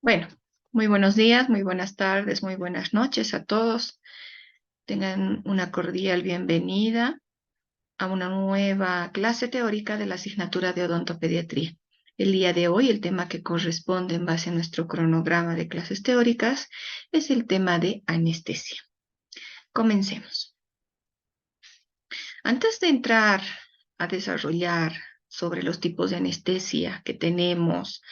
Bueno, muy buenos días, muy buenas tardes, muy buenas noches a todos. Tengan una cordial bienvenida a una nueva clase teórica de la asignatura de odontopediatría. El día de hoy, el tema que corresponde en base a nuestro cronograma de clases teóricas es el tema de anestesia. Comencemos. Antes de entrar a desarrollar sobre los tipos de anestesia que tenemos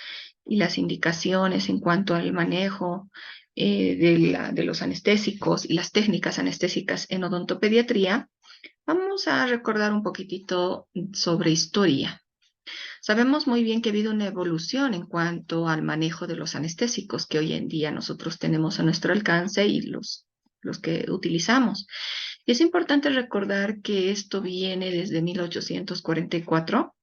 y las indicaciones en cuanto al manejo de los anestésicos y las técnicas anestésicas en odontopediatría, vamos a recordar un poquitito sobre historia. Sabemos muy bien que ha habido una evolución en cuanto al manejo de los anestésicos que hoy en día nosotros tenemos a nuestro alcance y los que utilizamos. Y es importante recordar que esto viene desde 1844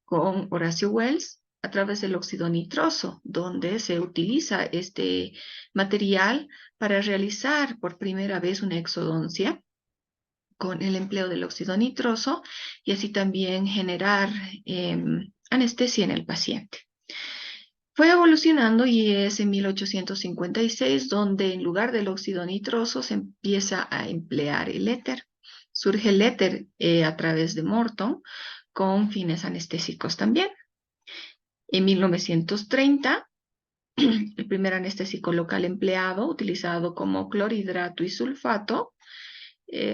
con Horacio Wells a través del óxido nitroso, donde se utiliza este material para realizar por primera vez una exodoncia con el empleo del óxido nitroso y así también generar anestesia en el paciente. Fue evolucionando y es en 1856 donde en lugar del óxido nitroso se empieza a emplear el éter. Surge el éter a través de Morton con fines anestésicos también. En 1930, el primer anestésico local empleado, utilizado como clorhidrato y sulfato,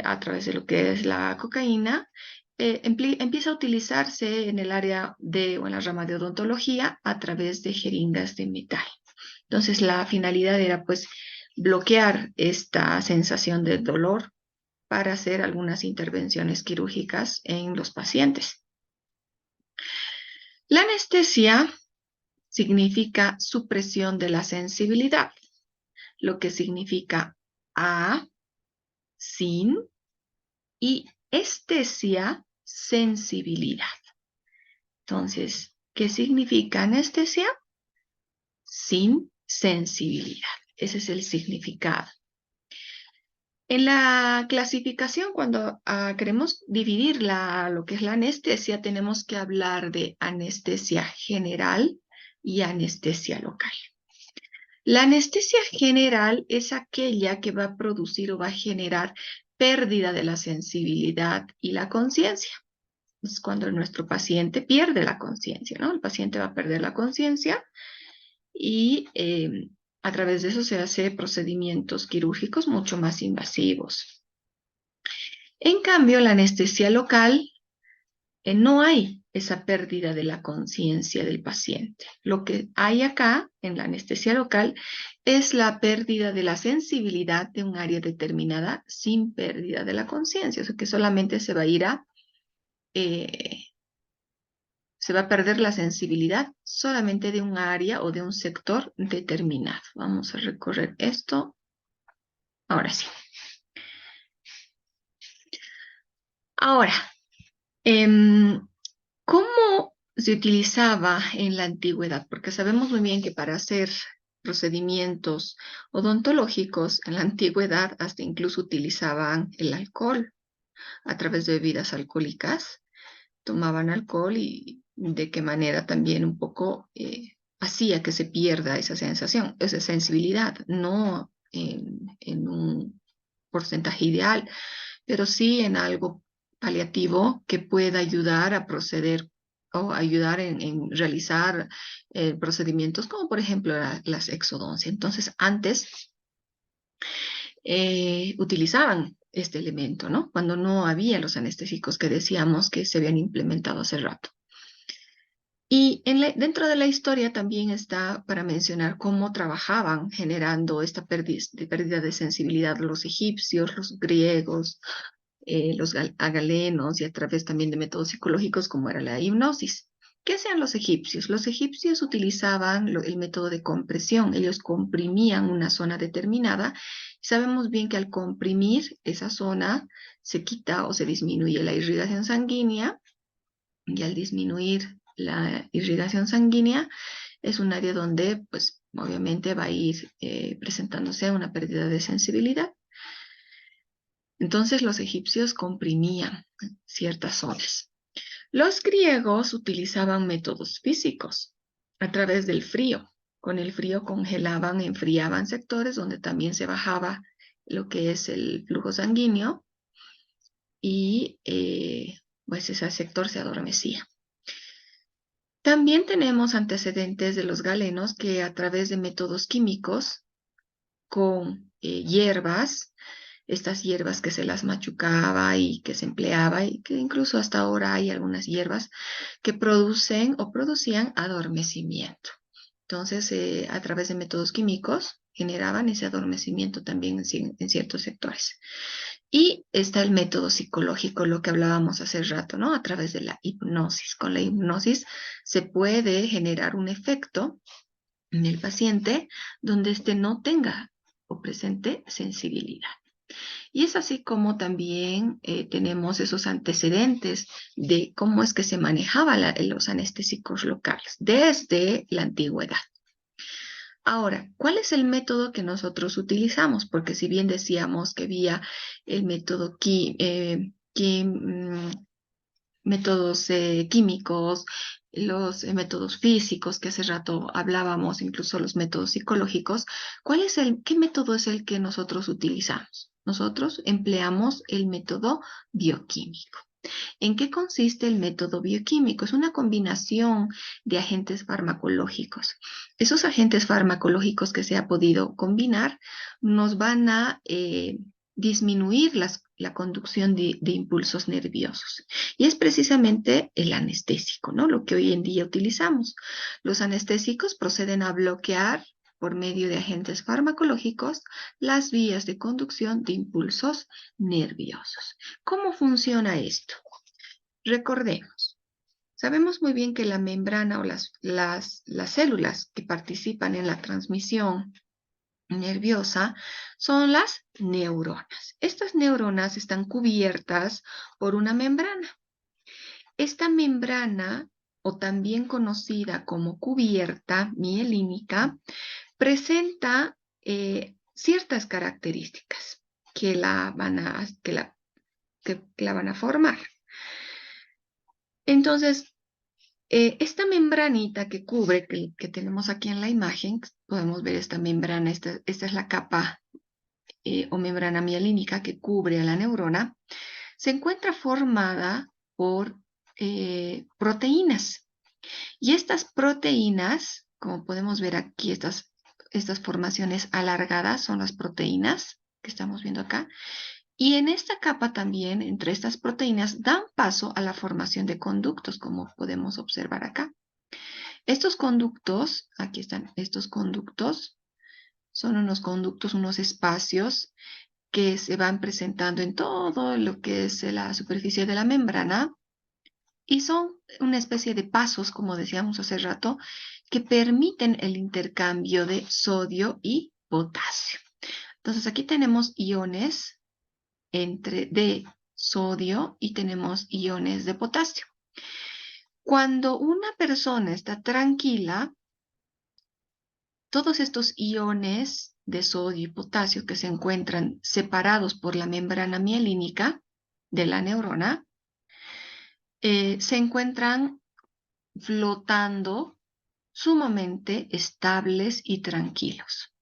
a través de lo que es la cocaína, empieza a utilizarse en el área o en la rama de odontología a través de jeringas de metal. Entonces, la finalidad era pues bloquear esta sensación de dolor para hacer algunas intervenciones quirúrgicas en los pacientes. La anestesia significa supresión de la sensibilidad, lo que significa a, sin, y estesia, sensibilidad. Entonces, ¿qué significa anestesia? Sin sensibilidad. Ese es el significado. En la clasificación, cuando queremos dividir lo que es la anestesia, tenemos que hablar de anestesia general y anestesia local. La anestesia general es aquella que va a producir o va a generar pérdida de la sensibilidad y la conciencia. Es cuando nuestro paciente pierde la conciencia, ¿no? El paciente va a perder la conciencia y a través de eso se hace procedimientos quirúrgicos mucho más invasivos. En cambio, la anestesia local no hay esa pérdida de la conciencia del paciente. Lo que hay acá en la anestesia local es la pérdida de la sensibilidad de un área determinada sin pérdida de la conciencia, o sea que solamente se va a ir se va a perder la sensibilidad solamente de un área o de un sector determinado. Vamos a recorrer esto. Ahora sí. Ahora, ¿cómo se utilizaba en la antigüedad? Porque sabemos muy bien que para hacer procedimientos odontológicos en la antigüedad hasta incluso utilizaban el alcohol a través de bebidas alcohólicas. Tomaban alcohol y de qué manera también un poco hacía que se pierda esa sensación, esa sensibilidad, no en un porcentaje ideal, pero sí en algo paliativo que pueda ayudar a proceder o ayudar en realizar procedimientos como por ejemplo las exodoncias. Entonces, antes utilizaban este elemento, ¿no? Cuando no había los anestésicos que decíamos que se habían implementado hace rato. Y dentro de la historia también está para mencionar cómo trabajaban generando esta pérdida de sensibilidad los egipcios, los griegos, los galenos y a través también de métodos psicológicos como era la hipnosis. ¿Qué hacían los egipcios? Los egipcios utilizaban el método de compresión. Ellos comprimían una zona determinada. Sabemos bien que al comprimir esa zona se quita o se disminuye la irrigación sanguínea y al disminuir la irrigación sanguínea es un área donde pues obviamente va a ir presentándose una pérdida de sensibilidad. Entonces los egipcios comprimían ciertas zonas. Los griegos utilizaban métodos físicos a través del frío. con el frío congelaban, enfriaban sectores donde también se bajaba lo que es el flujo sanguíneo y pues ese sector se adormecía. También tenemos antecedentes de los galenos que a través de métodos químicos con hierbas, estas hierbas que se las machucaba y que se empleaba y que incluso hasta ahora hay algunas hierbas que producen o producían adormecimiento. Entonces, a través de métodos químicos generaban ese adormecimiento también en ciertos sectores. Y está el método psicológico, lo que hablábamos hace rato, ¿no? A través de la hipnosis. Con la hipnosis se puede generar un efecto en el paciente donde éste no tenga o presente sensibilidad. Y es así como también tenemos esos antecedentes de cómo es que se manejaba los anestésicos locales desde la antigüedad. Ahora, ¿cuál es el método que nosotros utilizamos? Porque si bien decíamos que había el método métodos químicos, los métodos físicos, que hace rato hablábamos, incluso los métodos psicológicos, ¿qué método es el que nosotros utilizamos? Nosotros empleamos el método bioquímico. ¿En qué consiste el método bioquímico? Es una combinación de agentes farmacológicos. Esos agentes farmacológicos que se ha podido combinar nos van a disminuir la conducción de impulsos nerviosos. Y es precisamente el anestésico, ¿no? Lo que hoy en día utilizamos. Los anestésicos proceden a bloquear por medio de agentes farmacológicos las vías de conducción de impulsos nerviosos. ¿Cómo funciona esto? Recordemos, sabemos muy bien que la membrana o las células que participan en la transmisión nerviosa son las neuronas. Estas neuronas están cubiertas por una membrana. Esta membrana, o también conocida como cubierta mielínica, presenta ciertas características que la van a formar. Entonces, esta membranita que cubre, que tenemos aquí en la imagen, podemos ver esta membrana, esta es la capa o membrana mielínica que cubre a la neurona, se encuentra formada por proteínas. Y estas proteínas, como podemos ver aquí, estas formaciones alargadas son las proteínas que estamos viendo acá. Y en esta capa también, entre estas proteínas, dan paso a la formación de conductos, como podemos observar acá. Estos conductos, aquí están estos conductos, son unos conductos, unos espacios que se van presentando en todo lo que es la superficie de la membrana y son una especie de pasos, como decíamos hace rato, que permiten el intercambio de sodio y potasio. Entonces aquí tenemos iones de sodio y tenemos iones de potasio. Cuando una persona está tranquila, todos estos iones de sodio y potasio que se encuentran separados por la membrana mielínica de la neurona, se encuentran flotando sumamente estables y tranquilos.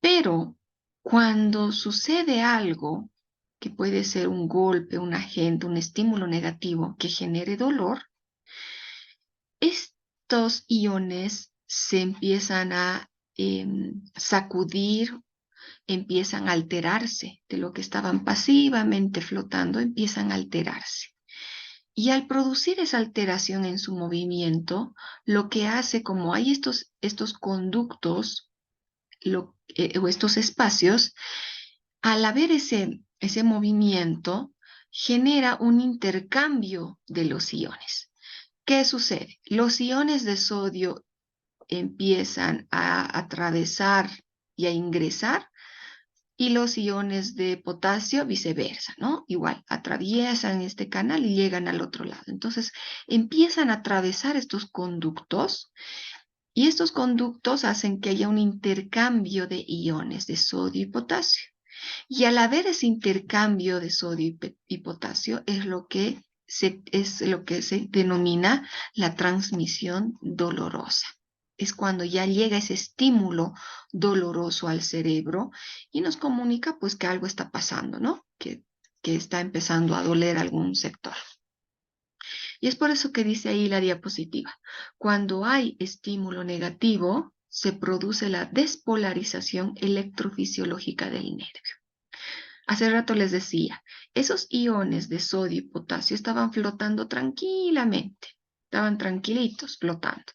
Pero cuando sucede algo que puede ser un golpe, un agente, un estímulo negativo que genere dolor, estos iones se empiezan a sacudir, empiezan a alterarse de lo que estaban pasivamente flotando, empiezan a alterarse. Y al producir esa alteración en su movimiento, lo que hace, como hay estos conductos o estos espacios, al haber ese movimiento, genera un intercambio de los iones. ¿Qué sucede? Los iones de sodio empiezan a atravesar y a ingresar y los iones de potasio viceversa, ¿no? Igual, atraviesan este canal y llegan al otro lado. Entonces, empiezan a atravesar estos conductos y estos conductos hacen que haya un intercambio de iones de sodio y potasio. Y al haber ese intercambio de sodio y potasio es lo que se denomina la transmisión dolorosa. es cuando ya llega ese estímulo doloroso al cerebro y nos comunica pues que algo está pasando, ¿no? Que está empezando a doler algún sector. Y es por eso que dice ahí la diapositiva. Cuando hay estímulo negativo, se produce la despolarización electrofisiológica del nervio. Hace rato les decía, esos iones de sodio y potasio estaban flotando tranquilamente, estaban tranquilitos flotando.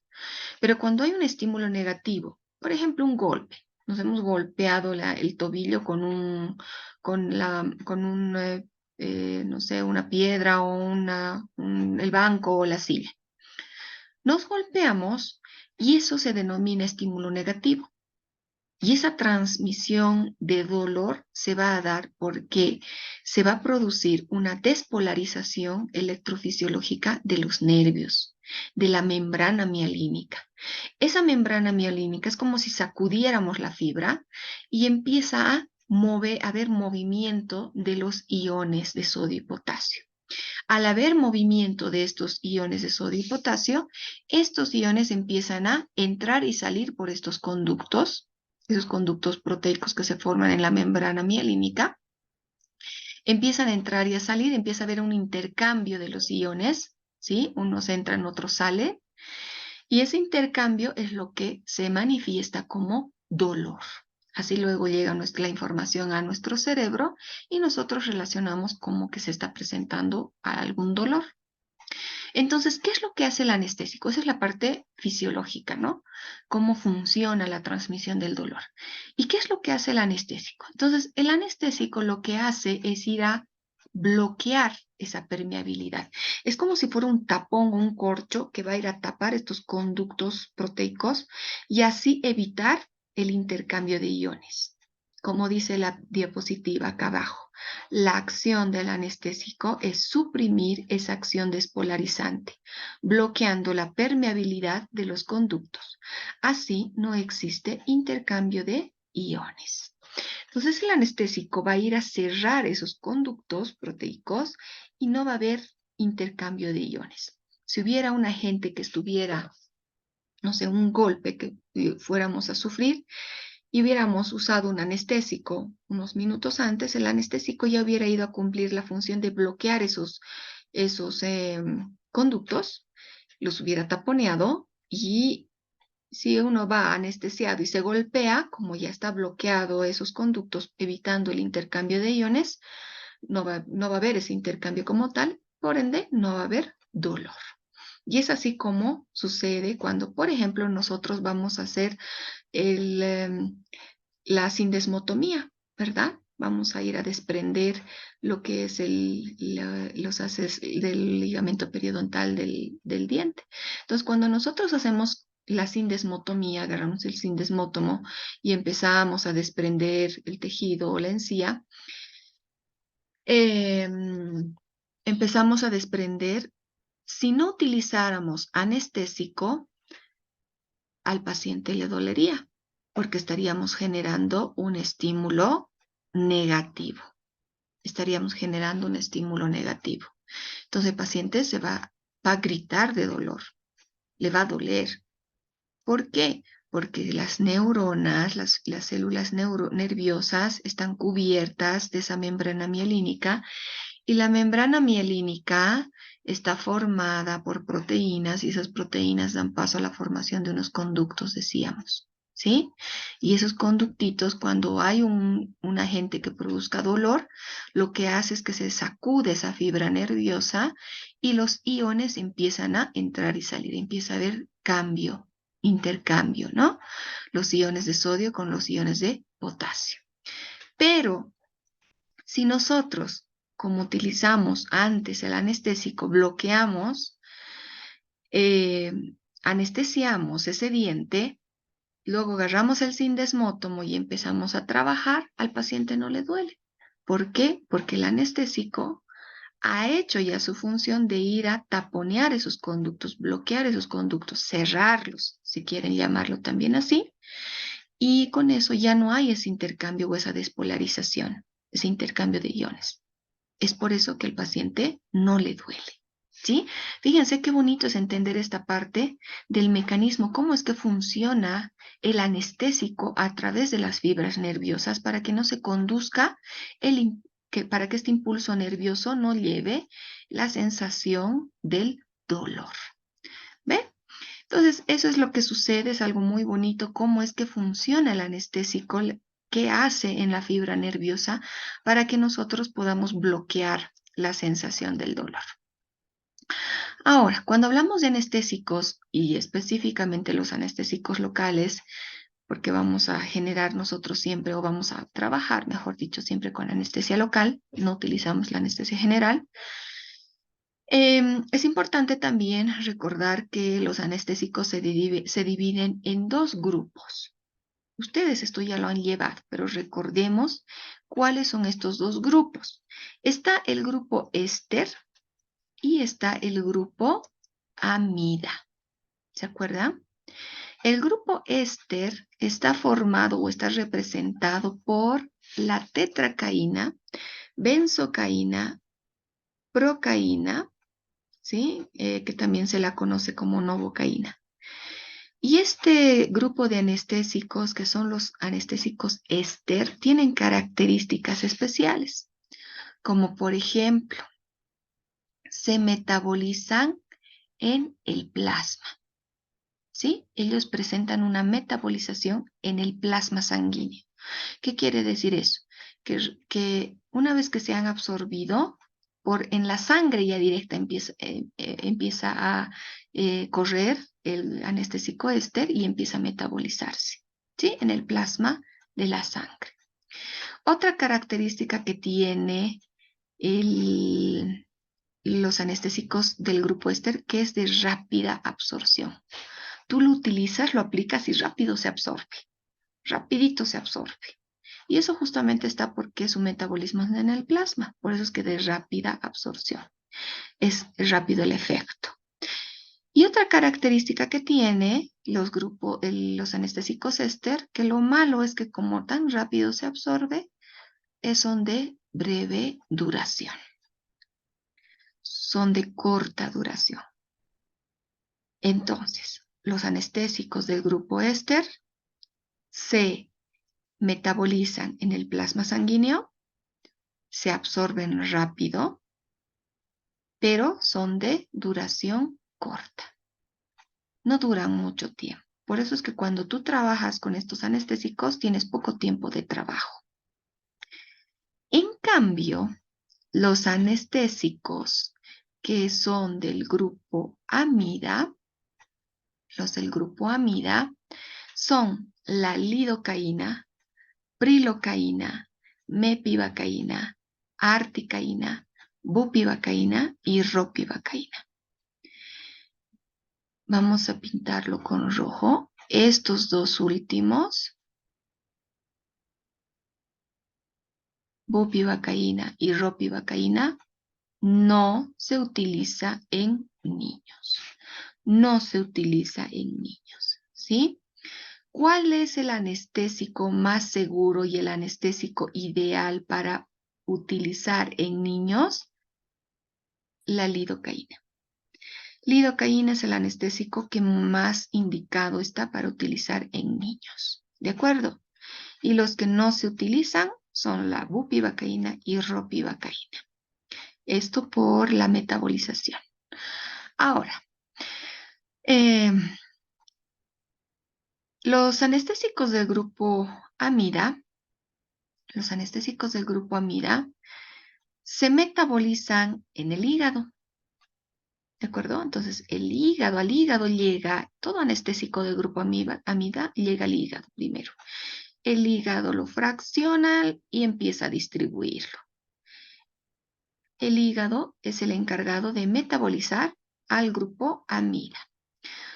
Pero cuando hay un estímulo negativo, por ejemplo, un golpe, nos hemos golpeado el tobillo con no sé, una piedra o el banco o la silla. Nos golpeamos y eso se denomina estímulo negativo. Y esa transmisión de dolor se va a dar porque se va a producir una despolarización electrofisiológica de los nervios, de la membrana mielínica. Esa membrana mielínica es como si sacudiéramos la fibra y empieza a haber movimiento de los iones de sodio y potasio. Al haber movimiento de estos iones de sodio y potasio, estos iones empiezan a entrar y salir por estos conductos, esos conductos proteicos que se forman en la membrana mielínica, empiezan a entrar y a salir, empieza a haber un intercambio de los iones, ¿sí? Unos entran, otros salen, y ese intercambio es lo que se manifiesta como dolor. Así luego llega la información a nuestro cerebro y nosotros relacionamos como que se está presentando algún dolor. Entonces, ¿qué es lo que hace el anestésico? Esa es la parte fisiológica, ¿no? Cómo funciona la transmisión del dolor. ¿Y qué es lo que hace el anestésico? Entonces, el anestésico lo que hace es ir a bloquear esa permeabilidad. Es como si fuera un tapón o un corcho que va a ir a tapar estos conductos proteicos y así evitar el intercambio de iones. Como dice la diapositiva acá abajo, la acción del anestésico es suprimir esa acción despolarizante, bloqueando la permeabilidad de los conductos. Así no existe intercambio de iones. Entonces el anestésico va a ir a cerrar esos conductos proteicos y no va a haber intercambio de iones. Si hubiera un agente que estuviera, no sé, un golpe que fuéramos a sufrir, y hubiéramos usado un anestésico unos minutos antes, el anestésico ya hubiera ido a cumplir la función de bloquear esos conductos, los hubiera taponeado y si uno va anestesiado y se golpea, como ya está bloqueado esos conductos, evitando el intercambio de iones, no va a haber ese intercambio como tal, por ende no va a haber dolor. Y es así como sucede cuando, por ejemplo, nosotros vamos a hacer el, la sindesmotomía, ¿verdad? Vamos a ir a desprender lo que es los haces del ligamento periodontal del diente. Entonces, cuando nosotros hacemos la sindesmotomía, agarramos el sindesmótomo y empezamos a desprender el tejido o la encía, eh, empezamos a desprender, si no utilizáramos anestésico, al paciente le dolería, porque estaríamos generando un estímulo negativo. Estaríamos generando un estímulo negativo. Entonces el paciente va a gritar de dolor, le va a doler. ¿Por qué? Porque las neuronas, las células nerviosas están cubiertas de esa membrana mielínica y la membrana mielínica está formada por proteínas y esas proteínas dan paso a la formación de unos conductos, decíamos, ¿sí? Y esos conductitos, cuando hay un agente que produzca dolor, lo que hace es que se sacude esa fibra nerviosa y los iones empiezan a entrar y salir, empieza a haber cambio, intercambio, ¿no? Los iones de sodio con los iones de potasio. Pero si nosotros, como utilizamos antes el anestésico, bloqueamos, eh, anestesiamos ese diente, luego agarramos el sindesmótomo y empezamos a trabajar, al paciente no le duele. ¿Por qué? Porque el anestésico ha hecho ya su función de ir a taponear esos conductos, bloquear esos conductos, cerrarlos, si quieren llamarlo también así, y con eso ya no hay ese intercambio o esa despolarización, ese intercambio de iones. Es por eso que el paciente no le duele. ¿Sí? Fíjense qué bonito es entender esta parte del mecanismo, cómo es que funciona el anestésico a través de las fibras nerviosas para que no se conduzca para que este impulso nervioso no lleve la sensación del dolor. ¿Ve? Entonces, eso es lo que sucede, es algo muy bonito, cómo es que funciona el anestésico, qué hace en la fibra nerviosa para que nosotros podamos bloquear la sensación del dolor. Ahora, cuando hablamos de anestésicos y específicamente los anestésicos locales, porque vamos a generar nosotros siempre o vamos a trabajar, mejor dicho, siempre con anestesia local, no utilizamos la anestesia general. Es importante también recordar que los anestésicos se dividen en dos grupos. Ustedes esto ya lo han llevado, pero recordemos cuáles son estos dos grupos. Está el grupo éster y está el grupo amida. ¿Se acuerdan? El grupo éster está formado o está representado por la tetracaína, benzocaína, procaína, ¿sí? Que también se la conoce como novocaína. Y este grupo de anestésicos, que son los anestésicos éster, tienen características especiales, como por ejemplo, se metabolizan en el plasma. ¿Sí? Ellos presentan una metabolización en el plasma sanguíneo. ¿Qué quiere decir eso? Que una vez que se han absorbido, en la sangre ya directa empieza a correr el anestésico éster y empieza a metabolizarse, ¿sí? En el plasma de la sangre. Otra característica que tiene los anestésicos del grupo éster, que es de rápida absorción. Tú lo utilizas, lo aplicas y rápido se absorbe, rapidito se absorbe. Y eso justamente está porque su metabolismo es en el plasma, por eso es que de rápida absorción. Es rápido el efecto. Y otra característica que tiene los anestésicos éster, que lo malo es que como tan rápido se absorbe, son de breve duración, son de corta duración. Entonces, los anestésicos del grupo éster se metabolizan en el plasma sanguíneo, se absorben rápido, pero son de duración corta. No duran mucho tiempo. Por eso es que cuando tú trabajas con estos anestésicos tienes poco tiempo de trabajo. En cambio, los anestésicos que son del grupo amida, los del grupo amida, son la lidocaína, prilocaína, mepivacaína, articaína, bupivacaína y ropivacaína. Vamos a pintarlo con rojo. Estos dos últimos, bupivacaína y ropivacaína, no se utiliza en niños. No se utiliza en niños, ¿sí? ¿Cuál es el anestésico más seguro y el anestésico ideal para utilizar en niños? La lidocaína. Lidocaína es el anestésico que más indicado está para utilizar en niños, ¿de acuerdo? Y los que no se utilizan son la bupivacaína y ropivacaína. Esto por la metabolización. Ahora, los anestésicos del grupo amida, se metabolizan en el hígado. ¿De acuerdo? Entonces, al hígado llega, todo anestésico del grupo amida llega al hígado primero. El hígado lo fracciona y empieza a distribuirlo. El hígado es el encargado de metabolizar al grupo amida.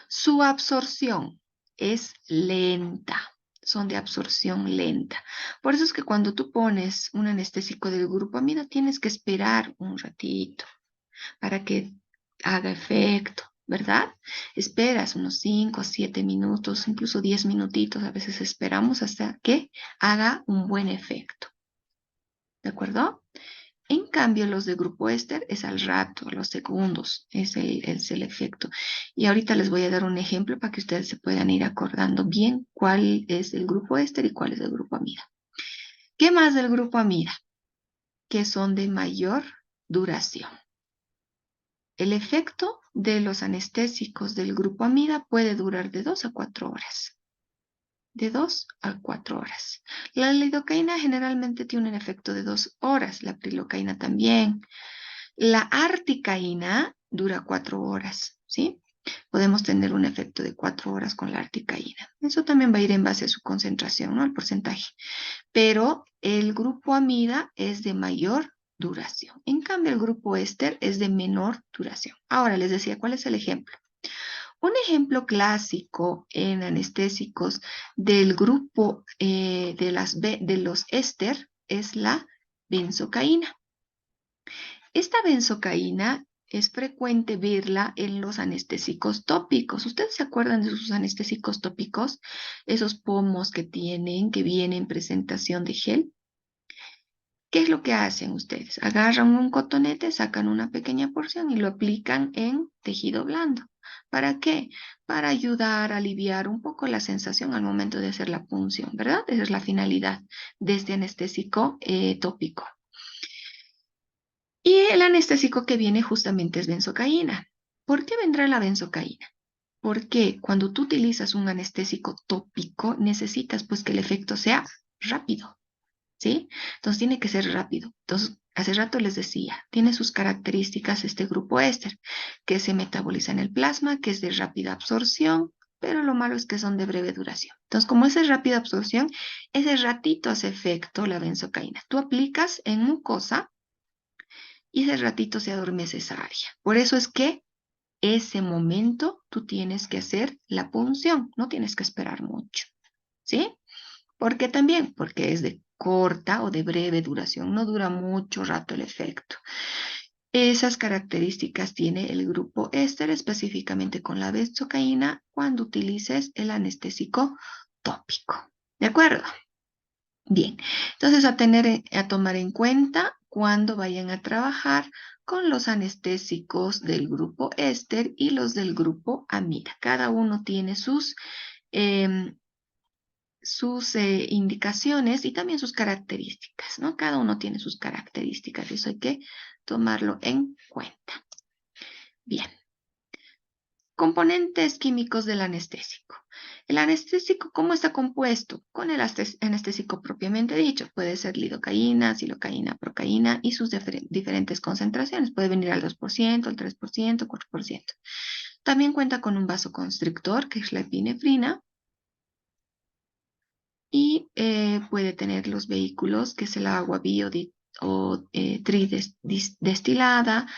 Su absorción es lenta, son de absorción lenta. Por eso es que cuando tú pones un anestésico del grupo amida, tienes que esperar un ratito para que haga efecto, ¿verdad? Esperas unos 5 a 7 minutos, incluso 10 minutitos, a veces esperamos hasta que haga un buen efecto. ¿De acuerdo? En cambio, los de grupo éster es al rato, a los segundos, es el efecto. Y ahorita les voy a dar un ejemplo para que ustedes se puedan ir acordando bien cuál es el grupo éster y cuál es el grupo amida. ¿Qué más del grupo amida? Que son de mayor duración. El efecto de los anestésicos del grupo amida puede durar de 2 a 4 horas. De 2 a 4 horas. La lidocaína generalmente tiene un efecto de 2 horas, la prilocaína también. La articaína dura 4 horas, ¿sí? Podemos tener un efecto de 4 horas con la articaína. Eso también va a ir en base a su concentración, ¿no? El porcentaje. Pero el grupo amida es de mayor duración. En cambio, el grupo éster es de menor duración. Ahora les decía, ¿cuál es el ejemplo? Un ejemplo clásico en anestésicos del grupo de los éster es la benzocaína. Esta benzocaína es frecuente verla en los anestésicos tópicos. ¿Ustedes se acuerdan de sus anestésicos tópicos? Esos pomos que tienen, que vienen en presentación de gel. ¿Qué es lo que hacen ustedes? Agarran un cotonete, sacan una pequeña porción y lo aplican en tejido blando. ¿Para qué? Para ayudar a aliviar un poco la sensación al momento de hacer la punción, ¿verdad? Esa es la finalidad de este anestésico tópico. Y el anestésico que viene justamente es benzocaína. ¿Por qué vendrá la benzocaína? Porque cuando tú utilizas un anestésico tópico, necesitas pues que el efecto sea rápido. ¿Sí? Entonces tiene que ser rápido. Entonces, hace rato les decía, tiene sus características este grupo éster, que se metaboliza en el plasma, que es de rápida absorción, pero lo malo es que son de breve duración. Entonces, como es de rápida absorción, ese ratito hace efecto la benzocaína. Tú aplicas en mucosa y ese ratito se adormece esa área. Por eso es que ese momento tú tienes que hacer la punción, no tienes que esperar mucho, ¿sí? ¿Por qué también? Porque es de corta o de breve duración, no dura mucho rato el efecto. Esas características tiene el grupo éster, específicamente con la benzocaína, cuando utilices el anestésico tópico. ¿De acuerdo? Bien, entonces a tomar en cuenta cuando vayan a trabajar con los anestésicos del grupo éster y los del grupo amida. Cada uno tiene em, sus indicaciones y también sus características, ¿no? Cada uno tiene sus características, eso hay que tomarlo en cuenta. Bien, componentes químicos del anestésico. El anestésico, ¿cómo está compuesto? Con el anestésico propiamente dicho. Puede ser lidocaína, silocaína, procaína y sus diferentes concentraciones. Puede venir al 2%, al 3%, 4%. También cuenta con un vasoconstrictor, que es la epinefrina, y puede tener los vehículos, que es el agua bio o tridestilada,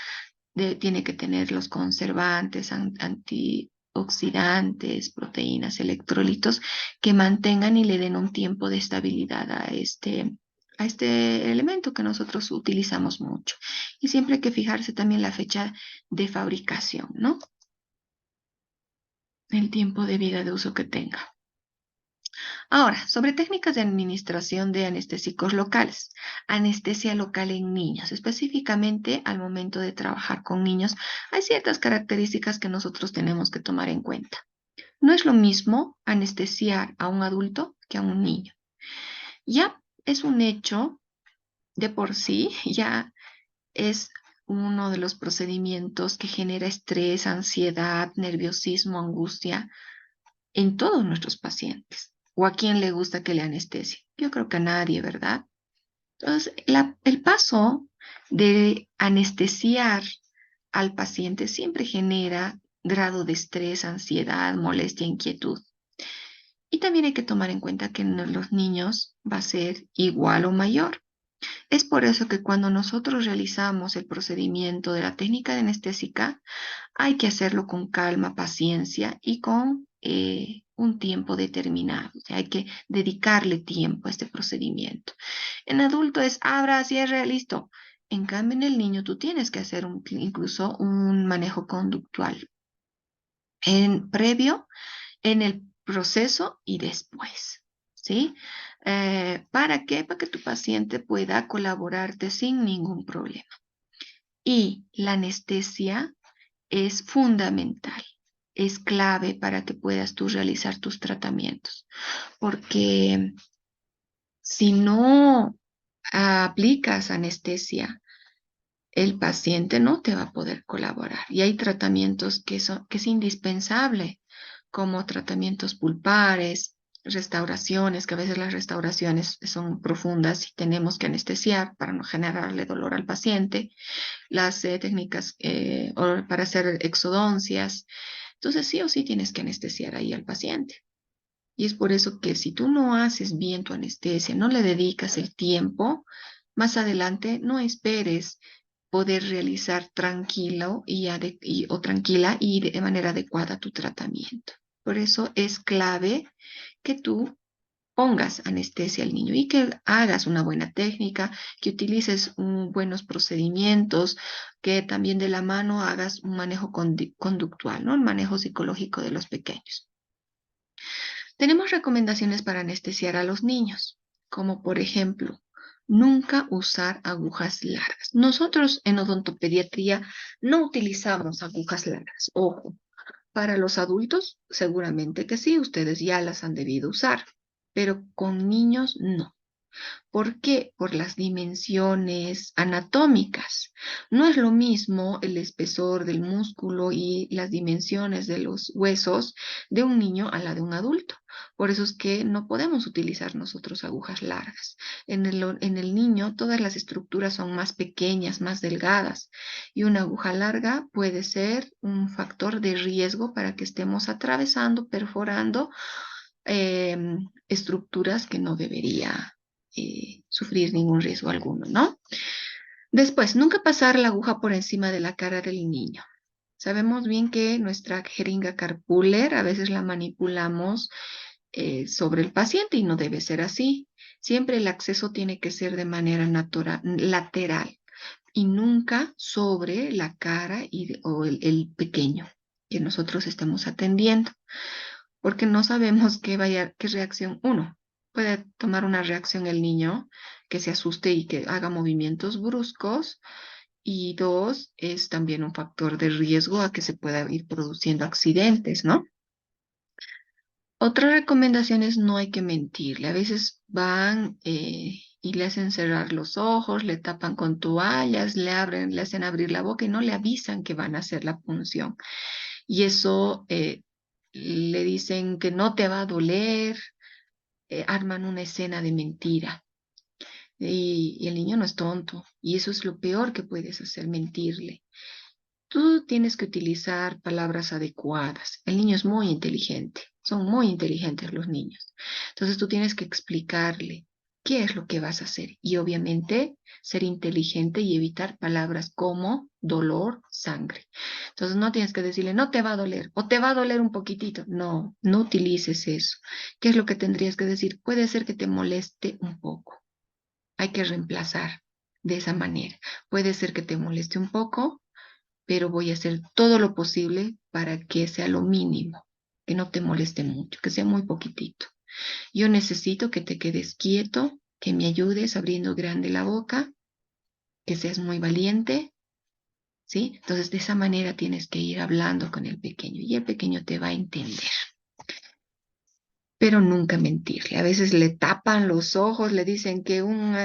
tiene que tener los conservantes, antioxidantes, proteínas, electrolitos, que mantengan y le den un tiempo de estabilidad a este elemento que nosotros utilizamos mucho. Y siempre hay que fijarse también la fecha de fabricación, ¿no? El tiempo de vida de uso que tenga. Ahora, sobre técnicas de administración de anestésicos locales. Anestesia local en niños, específicamente al momento de trabajar con niños, hay ciertas características que nosotros tenemos que tomar en cuenta. No es lo mismo anestesiar a un adulto que a un niño. Ya es un hecho de por sí, ya es uno de los procedimientos que genera estrés, ansiedad, nerviosismo, angustia en todos nuestros pacientes. ¿O a quién le gusta que le anestesie? Yo creo que a nadie, ¿verdad? Entonces, el paso de anestesiar al paciente siempre genera grado de estrés, ansiedad, molestia, inquietud. Y también hay que tomar en cuenta que en los niños va a ser igual o mayor. Es por eso que cuando nosotros realizamos el procedimiento de la técnica de anestésica, hay que hacerlo con calma, paciencia y con un tiempo determinado. O sea, hay que dedicarle tiempo a este procedimiento. En adulto es abra, cierre, listo. En cambio, en el niño tú tienes que hacer incluso un manejo conductual previo, en el proceso y después. ¿Sí? ¿Para qué? Para que tu paciente pueda colaborarte sin ningún problema. Y la anestesia es fundamental, es clave para que puedas tú realizar tus tratamientos, porque si no aplicas anestesia, el paciente no te va a poder colaborar. Y hay tratamientos que es indispensable, como tratamientos pulpares, restauraciones, que a veces las restauraciones son profundas y tenemos que anestesiar para no generarle dolor al paciente, las técnicas para hacer exodoncias. Entonces sí o sí tienes que anestesiar ahí al paciente. Y es por eso que si tú no haces bien tu anestesia, no le dedicas el tiempo, más adelante no esperes poder realizar tranquilo o tranquila y de manera adecuada tu tratamiento. Por eso es clave que tú pongas anestesia al niño y que hagas una buena técnica, que utilices buenos procedimientos, que también de la mano hagas un manejo conductual, ¿no? El manejo psicológico de los pequeños. Tenemos recomendaciones para anestesiar a los niños, como por ejemplo, nunca usar agujas largas. Nosotros en odontopediatría no utilizamos agujas largas. Ojo, para los adultos seguramente que sí, ustedes ya las han debido usar, pero con niños no. ¿Por qué? Por las dimensiones anatómicas. No es lo mismo el espesor del músculo y las dimensiones de los huesos de un niño a la de un adulto. Por eso es que no podemos utilizar nosotros agujas largas. En el niño todas las estructuras son más pequeñas, más delgadas, y una aguja larga puede ser un factor de riesgo para que estemos atravesando, perforando eh, estructuras que no debería sufrir ningún riesgo alguno, ¿no? Después, nunca pasar la aguja por encima de la cara del niño. Sabemos bien que nuestra jeringa carpuller a veces la manipulamos sobre el paciente y no debe ser así. Siempre el acceso tiene que ser de manera natural, lateral y nunca sobre la cara o el pequeño que nosotros estemos atendiendo, porque no sabemos qué reacción, uno, puede tomar una reacción el niño que se asuste y que haga movimientos bruscos, y dos, es también un factor de riesgo a que se pueda ir produciendo accidentes, ¿no? Otra recomendación es no hay que mentirle. A veces van y le hacen cerrar los ojos, le tapan con toallas, le hacen abrir la boca y no le avisan que van a hacer la punción. Y eso le dicen que no te va a doler, arman una escena de mentira. Y el niño no es tonto. Y eso es lo peor que puedes hacer, mentirle. Tú tienes que utilizar palabras adecuadas. El niño es muy inteligente. Son muy inteligentes los niños. Entonces tú tienes que explicarle qué es lo que vas a hacer. Y obviamente ser inteligente y evitar palabras como dolor, sangre. Entonces no tienes que decirle, no te va a doler o te va a doler un poquitito. No, no utilices eso. ¿Qué es lo que tendrías que decir? Puede ser que te moleste un poco. Hay que reemplazar de esa manera. Puede ser que te moleste un poco, pero voy a hacer todo lo posible para que sea lo mínimo, que no te moleste mucho, que sea muy poquitito. Yo necesito que te quedes quieto, que me ayudes abriendo grande la boca, que seas muy valiente, ¿sí? Entonces, de esa manera tienes que ir hablando con el pequeño y el pequeño te va a entender. Pero nunca mentirle. A veces le tapan los ojos, le dicen que un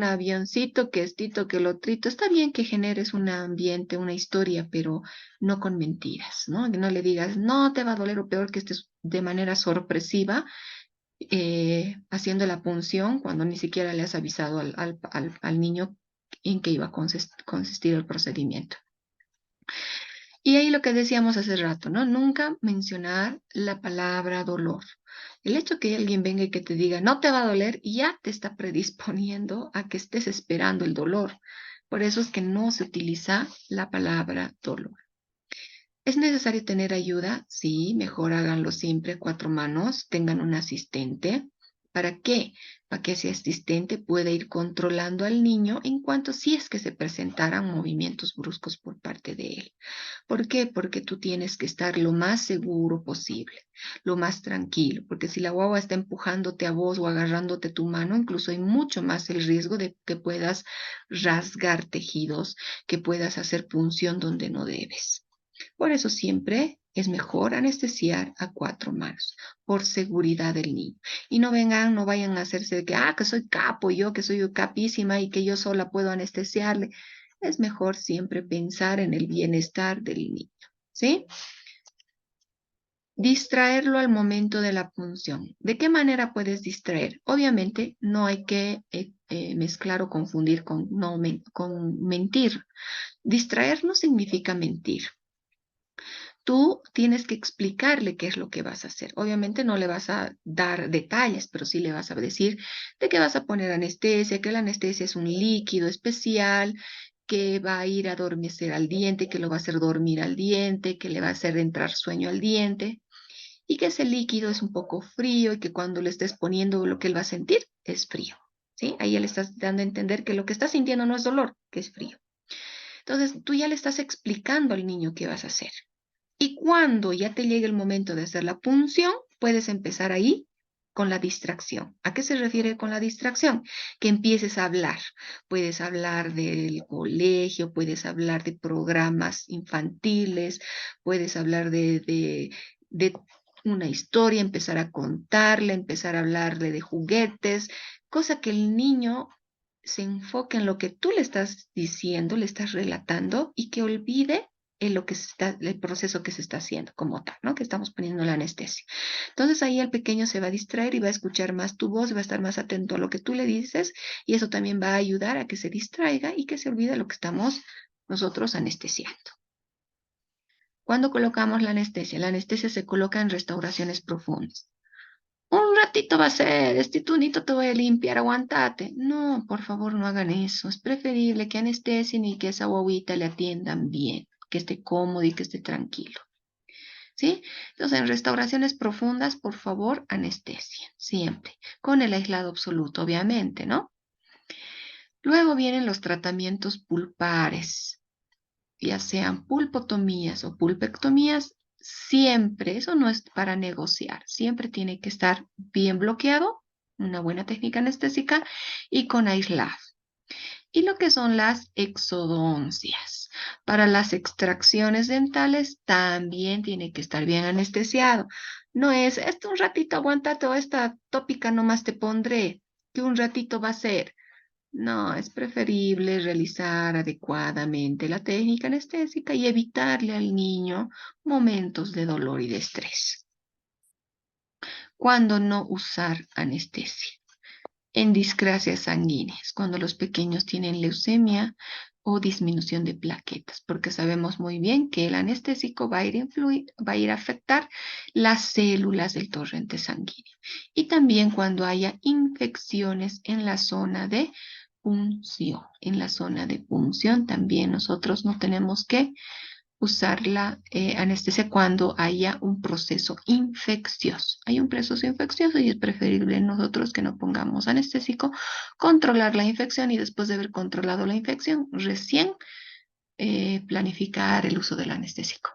avioncito, que estito, que lo trito. Está bien que generes un ambiente, una historia, pero no con mentiras, ¿no? Que no le digas, no te va a doler, o peor que estés de manera sorpresiva haciendo la punción cuando ni siquiera le has avisado al niño en qué iba a consistir el procedimiento. Y ahí lo que decíamos hace rato, ¿no? Nunca mencionar la palabra dolor. El hecho que alguien venga y que te diga, no te va a doler, ya te está predisponiendo a que estés esperando el dolor. Por eso es que no se utiliza la palabra dolor. ¿Es necesario tener ayuda? Sí, mejor háganlo siempre a cuatro manos, tengan un asistente. ¿Para qué? Para que ese asistente pueda ir controlando al niño en cuanto si es que se presentaran movimientos bruscos por parte de él. ¿Por qué? Porque tú tienes que estar lo más seguro posible, lo más tranquilo, porque si la guagua está empujándote a vos o agarrándote tu mano, incluso hay mucho más el riesgo de que puedas rasgar tejidos, que puedas hacer punción donde no debes. Por eso siempre es mejor anestesiar a cuatro manos, por seguridad del niño. Y no vengan, no vayan a hacerse de que soy capo, yo que soy capísima y que yo sola puedo anestesiarle. Es mejor siempre pensar en el bienestar del niño, ¿sí? Distraerlo al momento de la punción. ¿De qué manera puedes distraer? Obviamente no hay que mezclar o confundir con, no, con mentir. Distraer no significa mentir. Tú tienes que explicarle qué es lo que vas a hacer. Obviamente no le vas a dar detalles, pero sí le vas a decir de qué vas a poner anestesia, que la anestesia es un líquido especial que va a ir a adormecer al diente, que lo va a hacer dormir al diente, que le va a hacer entrar sueño al diente y que ese líquido es un poco frío y que cuando le estés poniendo lo que él va a sentir es frío. ¿Sí? Ahí ya le estás dando a entender que lo que está sintiendo no es dolor, que es frío. Entonces, tú ya le estás explicando al niño qué vas a hacer. Y cuando ya te llegue el momento de hacer la punción, puedes empezar ahí con la distracción. ¿A qué se refiere con la distracción? Que empieces a hablar. Puedes hablar del colegio, puedes hablar de programas infantiles, puedes hablar de una historia, empezar a contarle, empezar a hablarle de juguetes, cosa que el niño se enfoque en lo que tú le estás diciendo, le estás relatando y que olvide en lo que está, el proceso que se está haciendo como tal, ¿no? Que estamos poniendo la anestesia. Entonces ahí el pequeño se va a distraer y va a escuchar más tu voz, va a estar más atento a lo que tú le dices y eso también va a ayudar a que se distraiga y que se olvide lo que estamos nosotros anestesiando. ¿Cuándo colocamos la anestesia? La anestesia se coloca en restauraciones profundas. Un ratito va a ser, este tunito te voy a limpiar, aguantate. No, por favor, no hagan eso. Es preferible que anestesien y que esa guaguita le atiendan bien, que esté cómodo y que esté tranquilo. ¿Sí? Entonces, en restauraciones profundas, por favor, anestesia, siempre, con el aislado absoluto, obviamente, ¿no? Luego vienen los tratamientos pulpares, ya sean pulpotomías o pulpectomías, siempre, eso no es para negociar, siempre tiene que estar bien bloqueado, una buena técnica anestésica y con aislado. Y lo que son las exodoncias. Para las extracciones dentales también tiene que estar bien anestesiado. No es, esto un ratito aguántate o esta tópica nomás te pondré, que un ratito va a ser. No, es preferible realizar adecuadamente la técnica anestésica y evitarle al niño momentos de dolor y de estrés. ¿Cuándo no usar anestesia? En discrasias sanguíneas, cuando los pequeños tienen leucemia o disminución de plaquetas, porque sabemos muy bien que el anestésico va a ir a influir, va a ir a afectar las células del torrente sanguíneo. Y también cuando haya infecciones en la zona de punción. En la zona de punción también nosotros no tenemos que usar la anestesia cuando haya un proceso infeccioso. Hay un proceso infeccioso y es preferible nosotros que no pongamos anestésico, controlar la infección y después de haber controlado la infección, recién planificar el uso del anestésico.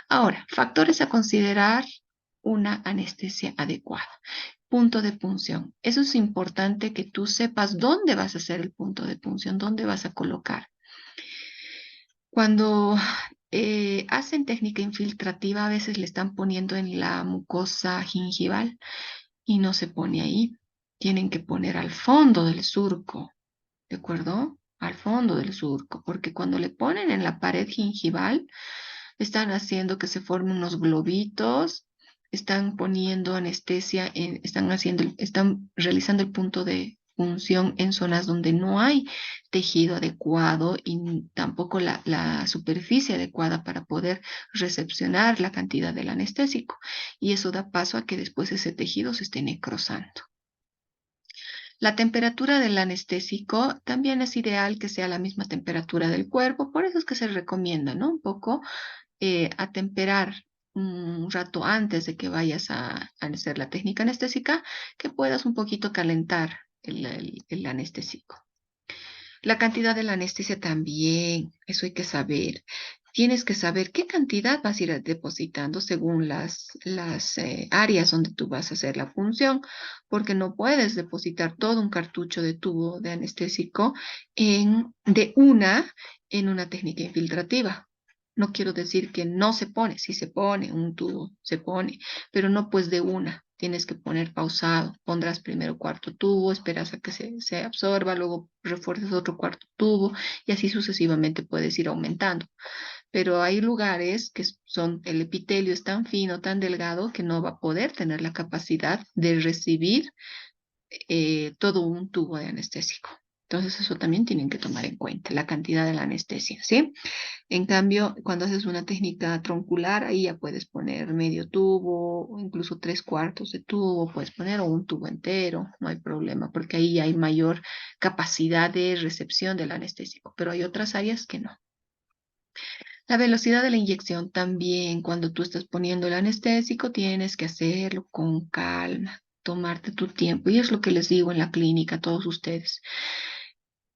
Ahora, factores a considerar una anestesia adecuada. Punto de punción. Eso es importante que tú sepas dónde vas a hacer el punto de punción, dónde vas a colocar. Cuando hacen técnica infiltrativa, a veces le están poniendo en la mucosa gingival y no se pone ahí. Tienen que poner al fondo del surco, ¿de acuerdo? Al fondo del surco, porque cuando le ponen en la pared gingival, están haciendo que se formen unos globitos, están poniendo anestesia, están realizando el punto de punción en zonas donde no hay tejido adecuado y tampoco la superficie adecuada para poder recepcionar la cantidad del anestésico. Y eso da paso a que después ese tejido se esté necrosando. La temperatura del anestésico también es ideal que sea la misma temperatura del cuerpo, por eso es que se recomienda, ¿no? Un poco atemperar un rato antes de que vayas a hacer la técnica anestésica, que puedas un poquito calentar el anestésico. La cantidad de la anestesia también, eso hay que saber. Tienes que saber qué cantidad vas a ir depositando según las áreas donde tú vas a hacer la función, porque no puedes depositar todo un cartucho de tubo de anestésico en una técnica infiltrativa. No quiero decir que no se pone, sí se pone un tubo, se pone, pero no pues de una. Tienes que poner pausado. Pondrás primero cuarto tubo, esperas a que se absorba, luego refuerzas otro cuarto tubo y así sucesivamente puedes ir aumentando. Pero hay lugares que son, el epitelio es tan fino, tan delgado, que no va a poder tener la capacidad de recibir todo un tubo de anestésico. Entonces eso también tienen que tomar en cuenta, la cantidad de la anestesia, ¿sí? En cambio, cuando haces una técnica troncular, ahí ya puedes poner medio tubo, o incluso tres cuartos de tubo, puedes poner o un tubo entero, no hay problema, porque ahí hay mayor capacidad de recepción del anestésico, pero hay otras áreas que no. La velocidad de la inyección también, cuando tú estás poniendo el anestésico, tienes que hacerlo con calma, tomarte tu tiempo, y es lo que les digo en la clínica a todos ustedes.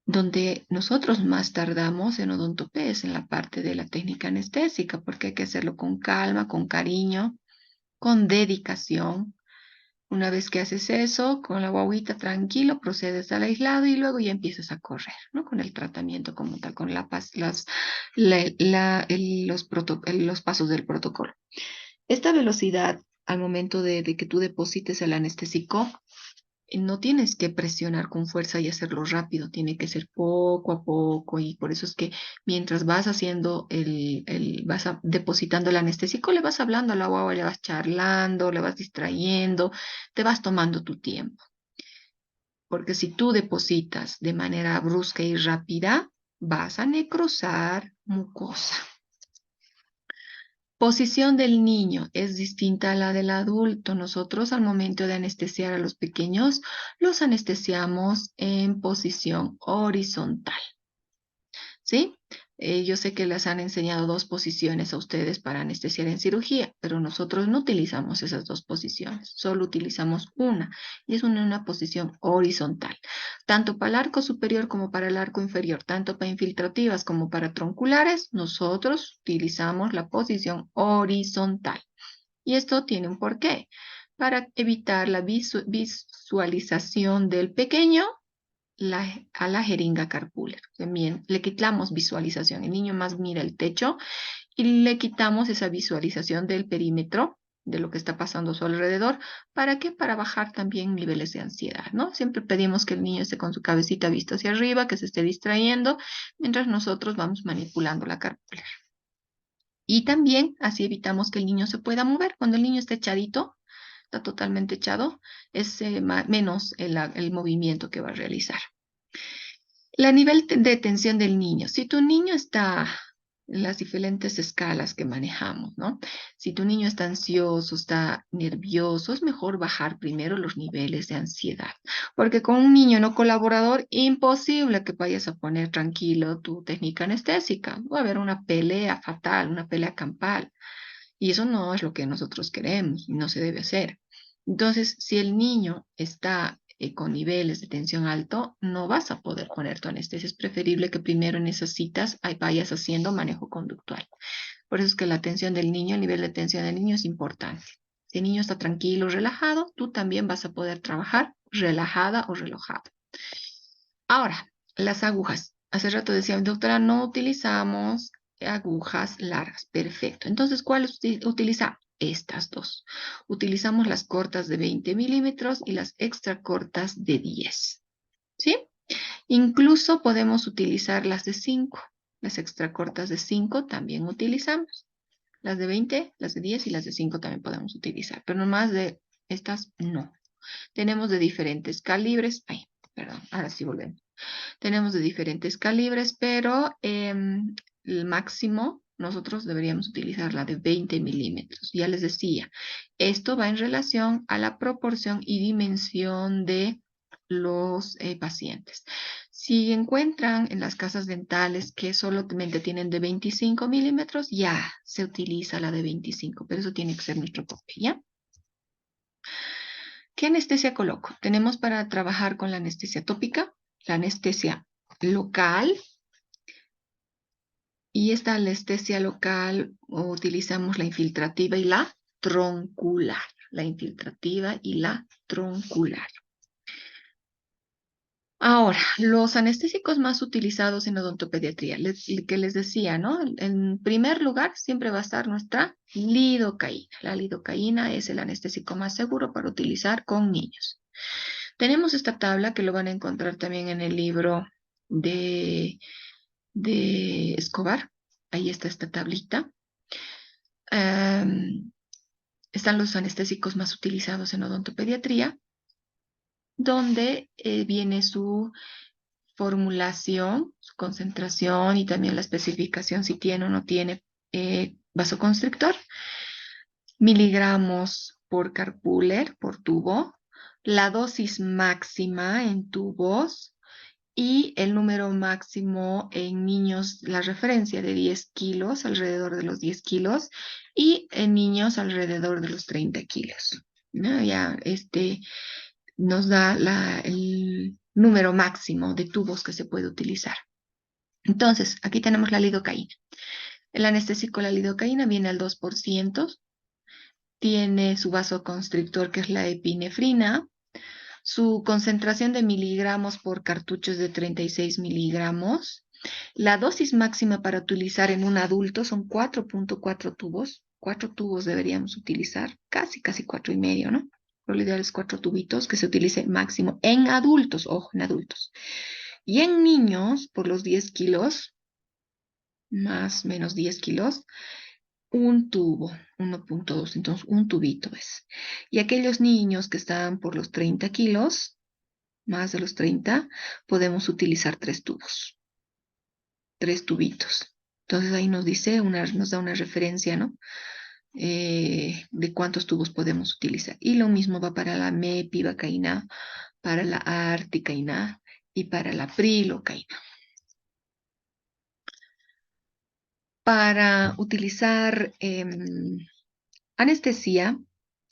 Donde nosotros más tardamos en odontopea es en la parte de la técnica anestésica, porque hay que hacerlo con calma, con cariño, con dedicación. Una vez que haces eso, con la guagüita tranquilo, procedes al aislado y luego ya empiezas a correr, ¿no? Con el tratamiento como tal, con los pasos del protocolo. Esta velocidad al momento de que tú deposites el anestésico, no tienes que presionar con fuerza y hacerlo rápido, tiene que ser poco a poco y por eso es que mientras vas haciendo depositando el anestésico, le vas hablando a la guagua, le vas charlando, le vas distrayendo, te vas tomando tu tiempo. Porque si tú depositas de manera brusca y rápida, vas a necrosar mucosa. Posición del niño es distinta a la del adulto. Nosotros al momento de anestesiar a los pequeños, los anestesiamos en posición horizontal, ¿sí? Yo sé que les han enseñado dos posiciones a ustedes para anestesiar en cirugía, pero nosotros no utilizamos esas dos posiciones, solo utilizamos una, y es una posición horizontal, tanto para el arco superior como para el arco inferior, tanto para infiltrativas como para tronculares, nosotros utilizamos la posición horizontal. Y esto tiene un porqué, para evitar la visualización del pequeño a la jeringa carpular. También le quitamos visualización. El niño más mira el techo y le quitamos esa visualización del perímetro, de lo que está pasando a su alrededor. ¿Para qué? Para bajar también niveles de ansiedad, ¿no? Siempre pedimos que el niño esté con su cabecita vista hacia arriba, que se esté distrayendo, mientras nosotros vamos manipulando la carpular. Y también así evitamos que el niño se pueda mover. Cuando el niño está echadito, está totalmente echado, es menos el movimiento que va a realizar. La nivel de tensión del niño. Si tu niño está en las diferentes escalas que manejamos, ¿no? Si tu niño está ansioso, está nervioso, es mejor bajar primero los niveles de ansiedad, porque con un niño no colaborador, imposible que vayas a poner tranquilo tu técnica anestésica. Va a haber una pelea fatal, una pelea campal, y eso no es lo que nosotros queremos y no se debe hacer. Entonces, si el niño está con niveles de tensión alto, no vas a poder poner tu anestesia. Es preferible que primero en esas citas vayas haciendo manejo conductual. Por eso es que la tensión del niño, el nivel de tensión del niño es importante. Si el niño está tranquilo, relajado, tú también vas a poder trabajar relajada o relajado. Ahora, las agujas. Hace rato decía, doctora, no utilizamos agujas largas. Perfecto. Entonces, ¿cuáles utiliza? Estas dos. Utilizamos las cortas de 20 milímetros y las extra cortas de 10. ¿Sí? Incluso podemos utilizar las de 5. Las extra cortas de 5 también utilizamos. Las de 20, las de 10 y las de 5 también podemos utilizar. Pero nomás de estas no. Tenemos de diferentes calibres. Ay, perdón, ahora sí volvemos. Tenemos de diferentes calibres, pero el máximo nosotros deberíamos utilizar la de 20 milímetros. Ya les decía, esto va en relación a la proporción y dimensión de los pacientes. Si encuentran en las casas dentales que solamente tienen de 25 milímetros, ya se utiliza la de 25, pero eso tiene que ser nuestro tope, ¿ya? ¿Qué anestesia coloco? Tenemos para trabajar con la anestesia tópica, la anestesia local, y esta anestesia local utilizamos la infiltrativa y la troncular. La infiltrativa y la troncular. Ahora, los anestésicos más utilizados en odontopediatría, que les decía, ¿no? En primer lugar, siempre va a estar nuestra lidocaína. La lidocaína es el anestésico más seguro para utilizar con niños. Tenemos esta tabla que lo van a encontrar también en el libro de Escobar. Ahí está esta tablita. Están los anestésicos más utilizados en odontopediatría, donde viene su formulación, su concentración y también la especificación si tiene o no tiene vasoconstrictor, miligramos por carpuller, por tubo, la dosis máxima en tubos y el número máximo en niños, la referencia de 10 kilos, alrededor de los 10 kilos, y en niños alrededor de los 30 kilos. ¿No? Ya nos da el número máximo de tubos que se puede utilizar. Entonces, aquí tenemos la lidocaína. El anestésico, la lidocaína, viene al 2%, tiene su vasoconstrictor, que es la epinefrina, su concentración de miligramos por cartucho es de 36 miligramos. La dosis máxima para utilizar en un adulto son 4.4 tubos. 4 tubos deberíamos utilizar, casi 4,5, ¿no? Lo ideal es 4 tubitos que se utilice máximo en adultos, ojo, en adultos. Y en niños, por los 10 kilos, más o menos 10 kilos, un tubo, 1.2, entonces un tubito es. Y aquellos niños que están por los 30 kilos, más de los 30, podemos utilizar 3 tubos, 3 tubitos. Entonces ahí nos dice, nos da una referencia, ¿no? De cuántos tubos podemos utilizar. Y lo mismo va para la mepivacaína, para la articaína y para la prilocaína. Para utilizar anestesia,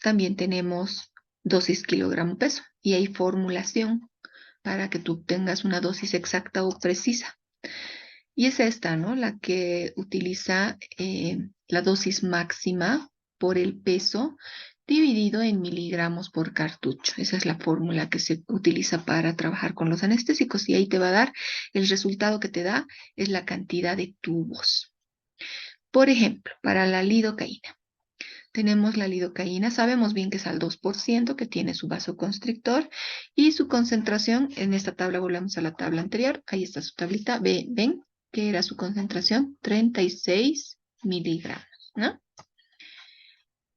también tenemos dosis kilogramo peso y hay formulación para que tú tengas una dosis exacta o precisa. Y es esta, ¿no? La que utiliza la dosis máxima por el peso dividido en miligramos por cartucho. Esa es la fórmula que se utiliza para trabajar con los anestésicos y ahí te va a dar, el resultado que te da es la cantidad de tubos. Por ejemplo, para la lidocaína. Tenemos la lidocaína, sabemos bien que es al 2%, que tiene su vasoconstrictor y su concentración, en esta tabla volvemos a la tabla anterior, ahí está su tablita, ven que era su concentración, 36 miligramos, ¿no?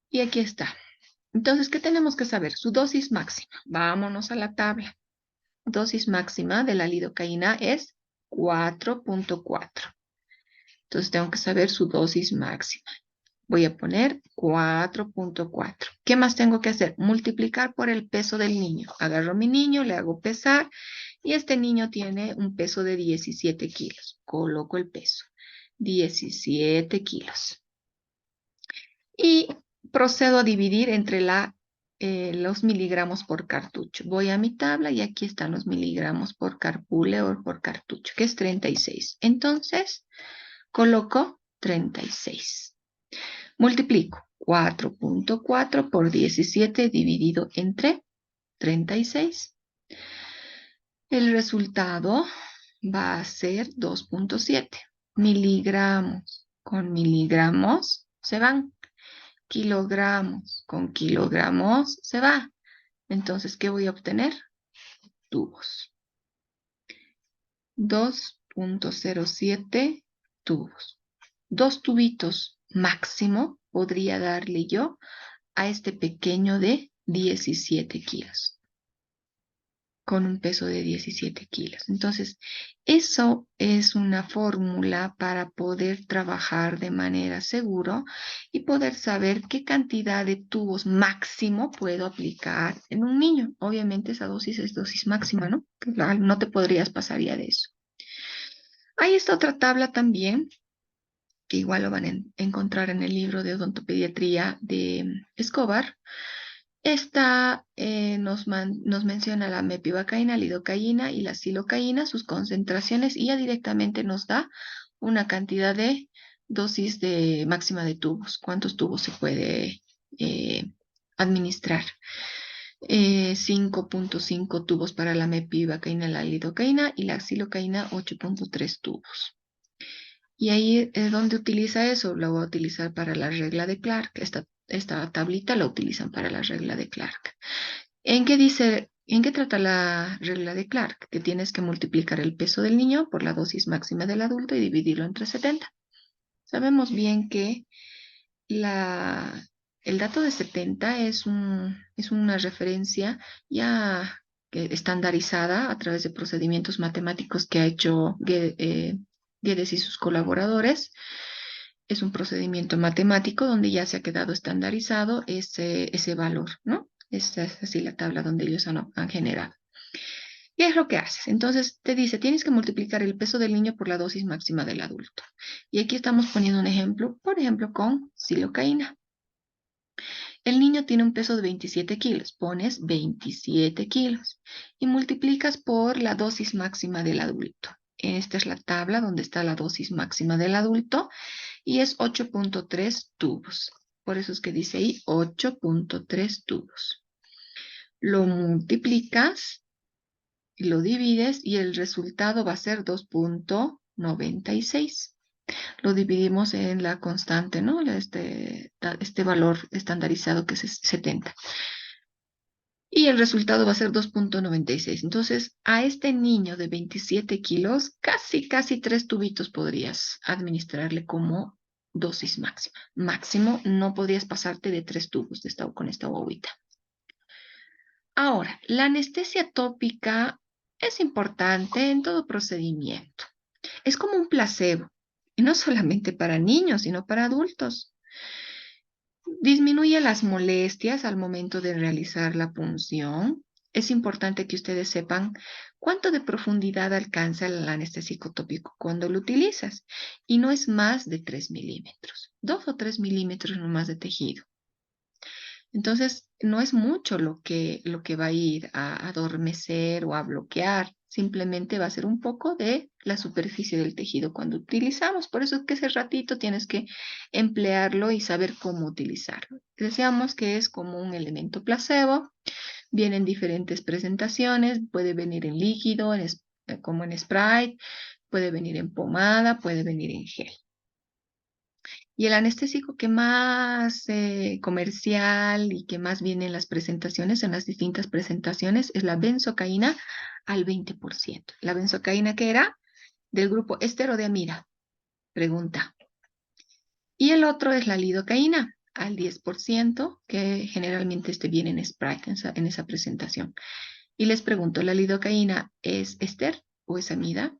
Y aquí está. Entonces, ¿qué tenemos que saber? Su dosis máxima. Vámonos a la tabla. Dosis máxima de la lidocaína es 4.4. Entonces, tengo que saber su dosis máxima. Voy a poner 4.4. ¿Qué más tengo que hacer? Multiplicar por el peso del niño. Agarro a mi niño, le hago pesar y este niño tiene un peso de 17 kilos. Coloco el peso. 17 kilos. Y procedo a dividir entre los miligramos por cartucho. Voy a mi tabla y aquí están los miligramos por carpule o por cartucho, que es 36. Entonces, coloco 36. Multiplico 4.4 por 17 dividido entre 36. El resultado va a ser 2.7. Miligramos con miligramos se van. Kilogramos con kilogramos se va. Entonces, ¿qué voy a obtener? Tubos. 2.07 tubos. 2 tubitos máximo podría darle yo a este pequeño de 17 kilos. con un peso de 17 kilos. Entonces, eso es una fórmula para poder trabajar de manera segura y poder saber qué cantidad de tubos máximo puedo aplicar en un niño. Obviamente esa dosis es dosis máxima, ¿no? No te podrías pasar ya de eso. Hay esta otra tabla también, que igual lo van a encontrar en el libro de odontopediatría de Escobar. Esta nos menciona la mepivacaína, lidocaína y la silocaína, sus concentraciones, y ya directamente nos da una cantidad de dosis de máxima de tubos, cuántos tubos se puede eh, administrar. 5.5 tubos para la mepivacaína, la lidocaína, y la silocaína 8.3 tubos. Y ahí es donde utiliza eso, lo voy a utilizar para la regla de Clark. Esta tablita la utilizan para la regla de Clark. ¿En qué dice, en qué trata la regla de Clark? Que tienes que multiplicar el peso del niño por la dosis máxima del adulto y dividirlo entre 70. Sabemos bien que la, el dato de 70 es una referencia ya estandarizada a través de procedimientos matemáticos que ha hecho Guedes y sus colaboradores. Es un procedimiento matemático donde ya se ha quedado estandarizado ese valor, ¿no? Esta es así la tabla donde ellos han generado. ¿Qué es lo que haces? Entonces te dice, tienes que multiplicar el peso del niño por la dosis máxima del adulto. Y aquí estamos poniendo un ejemplo, por ejemplo, con silocaína. El niño tiene un peso de 27 kilos, pones 27 kilos y multiplicas por la dosis máxima del adulto. Esta es la tabla donde está la dosis máxima del adulto y es 8.3 tubos. Por eso es que dice ahí 8.3 tubos. Lo multiplicas, lo divides y el resultado va a ser 2.96. Lo dividimos en la constante, ¿no? Este valor estandarizado que es 70. Y el resultado va a ser 2.96. Entonces, a este niño de 27 kilos, casi 3 tubitos podrías administrarle como dosis máxima. Máximo, no podrías pasarte de 3 tubos con esta bobita. Ahora, la anestesia tópica es importante en todo procedimiento. Es como un placebo, y no solamente para niños, sino para adultos. Disminuye las molestias al momento de realizar la punción. Es importante que ustedes sepan cuánto de profundidad alcanza el anestésico tópico cuando lo utilizas, y no es más de 3 milímetros, 2 o 3 milímetros nomás de tejido. Entonces, no es mucho lo que va a ir a adormecer o a bloquear. Simplemente va a ser un poco de la superficie del tejido cuando utilizamos. Por eso es que ese ratito tienes que emplearlo y saber cómo utilizarlo. Decíamos que es como un elemento placebo. Viene en diferentes presentaciones. Puede venir en líquido, como en Sprite. Puede venir en pomada, puede venir en gel. Y el anestésico que más comercial y que más viene en las presentaciones, en las distintas presentaciones, es la benzocaína al 20%. ¿La benzocaína qué era? Del grupo esterodeamida. Pregunta. Y el otro es la lidocaína al 10%, que generalmente viene en Sprite en esa presentación. Y les pregunto, ¿la lidocaína es ester o es amida?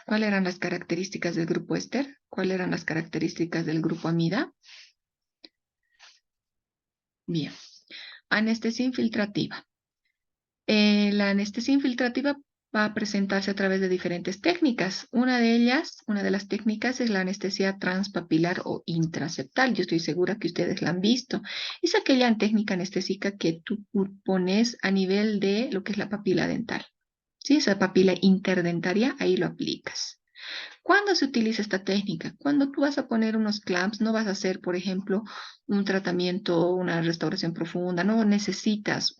¿Cuáles eran las características del grupo éster? ¿Cuáles eran las características del grupo amida? Bien. Anestesia infiltrativa. La anestesia infiltrativa va a presentarse a través de diferentes técnicas. Una de ellas, una de las técnicas es la anestesia transpapilar o intraceptal. Yo estoy segura que ustedes la han visto. Es aquella técnica anestésica que tú pones a nivel de lo que es la papila dental. ¿Sí? Esa papila interdentaria, ahí lo aplicas. ¿Cuándo se utiliza esta técnica? Cuando tú vas a poner unos clamps, no vas a hacer, por ejemplo, un tratamiento, una restauración profunda, no necesitas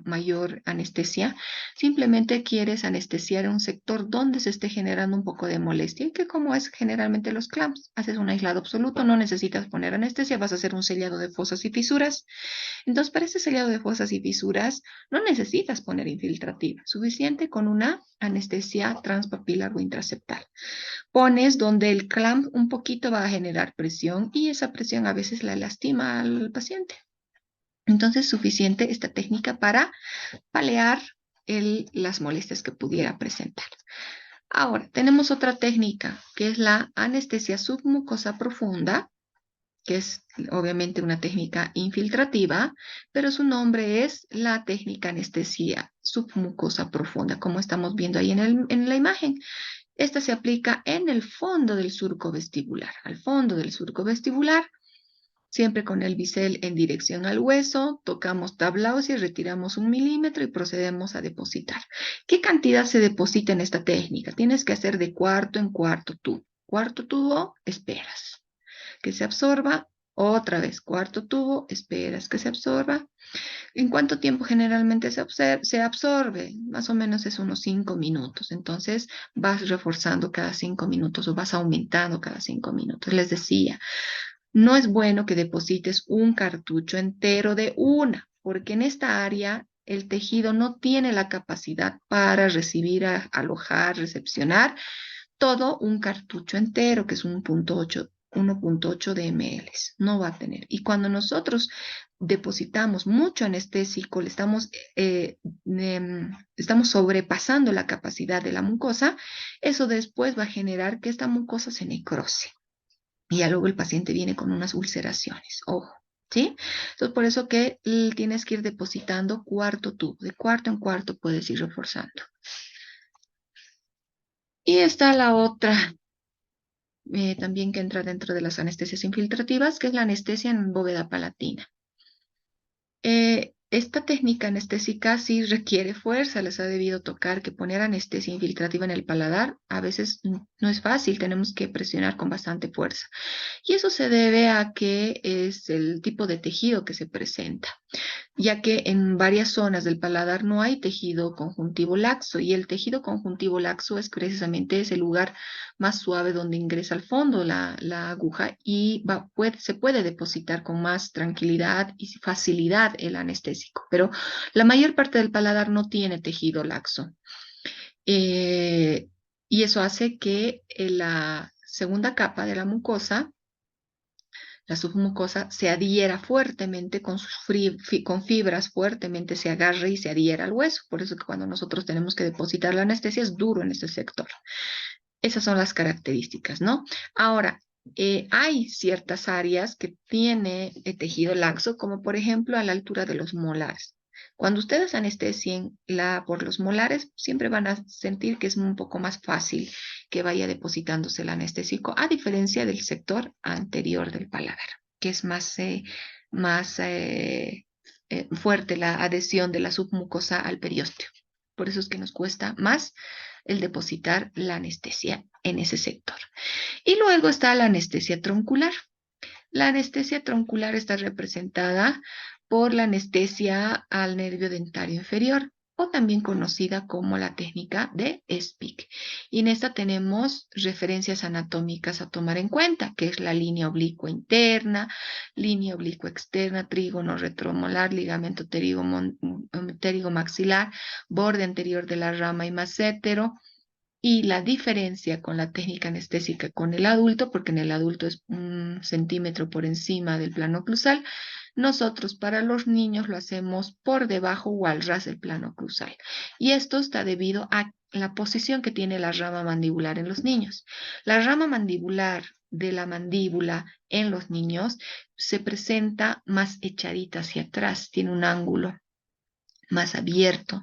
mayor anestesia, simplemente quieres anestesiar un sector donde se esté generando un poco de molestia, y que como es generalmente los clamps, haces un aislado absoluto, no necesitas poner anestesia, vas a hacer un sellado de fosas y fisuras. Entonces, para este sellado de fosas y fisuras, no necesitas poner infiltrativa, suficiente con una anestesia transpapilar o intraceptal. Pones donde el clamp un poquito va a generar presión y esa presión a veces la lastima al paciente. Entonces, suficiente esta técnica para paliar las molestias que pudiera presentar. Ahora, tenemos otra técnica, que es la anestesia submucosa profunda, que es obviamente una técnica infiltrativa, pero su nombre es la técnica anestesia submucosa profunda, como estamos viendo ahí en la imagen. Esta se aplica en el fondo del surco vestibular, al fondo del surco vestibular, siempre con el bisel en dirección al hueso, tocamos tablaos y retiramos 1 milímetro y procedemos a depositar. ¿Qué cantidad se deposita en esta técnica? Tienes que hacer de cuarto en cuarto tubo. Cuarto tubo, esperas que se absorba. Otra vez, cuarto tubo, esperas que se absorba. ¿En cuánto tiempo generalmente se absorbe? Más o menos es unos 5 minutos. Entonces vas reforzando cada 5 minutos o vas aumentando cada 5 minutos. Les decía, no es bueno que deposites un cartucho entero de una, porque en esta área el tejido no tiene la capacidad para recibir, alojar, recepcionar todo un cartucho entero, que es 1.8 de ml. No va a tener. Y cuando nosotros depositamos mucho anestésico, estamos sobrepasando la capacidad de la mucosa, eso después va a generar que esta mucosa se necrose y ya luego el paciente viene con unas ulceraciones. Ojo, ¿sí? Entonces, por eso que tienes que ir depositando cuarto tubo. De cuarto en cuarto puedes ir reforzando. Y está la otra, también que entra dentro de las anestesias infiltrativas, que es la anestesia en bóveda palatina. Esta técnica anestésica sí requiere fuerza, les ha debido tocar que poner anestesia infiltrativa en el paladar a veces no es fácil, tenemos que presionar con bastante fuerza. Y eso se debe a que es el tipo de tejido que se presenta, ya que en varias zonas del paladar no hay tejido conjuntivo laxo y el tejido conjuntivo laxo es precisamente ese lugar más suave donde ingresa al fondo la aguja y se puede depositar con más tranquilidad y facilidad el anestésico, pero la mayor parte del paladar no tiene tejido laxo. Eh, y eso hace que la segunda capa de la mucosa, la submucosa, se adhiera fuertemente con fibras, fuertemente se agarre y se adhiera al hueso. Por eso que cuando nosotros tenemos que depositar la anestesia es duro en este sector. Esas son las características, ¿no? Ahora, hay ciertas áreas que tiene tejido laxo, como por ejemplo a la altura de los molares. Cuando ustedes anestesien por los molares, siempre van a sentir que es un poco más fácil que vaya depositándose el anestésico, a diferencia del sector anterior del paladar, que es más fuerte la adhesión de la submucosa al periósteo. Por eso es que nos cuesta más el depositar la anestesia en ese sector. Y luego está la anestesia troncular. La anestesia troncular está representada por la anestesia al nervio dentario inferior, o también conocida como la técnica de Spick. Y en esta tenemos referencias anatómicas a tomar en cuenta, que es la línea oblicua interna, línea oblicua externa, trígono retromolar, ligamento pterigomaxilar, borde anterior de la rama y massétero. Y la diferencia con la técnica anestésica con el adulto, porque en el adulto es 1 centímetro por encima del plano oclusal, nosotros para los niños lo hacemos por debajo o al ras del plano oclusal. Y esto está debido a la posición que tiene la rama mandibular en los niños. La rama mandibular de la mandíbula en los niños se presenta más echadita hacia atrás, tiene un ángulo más abierto,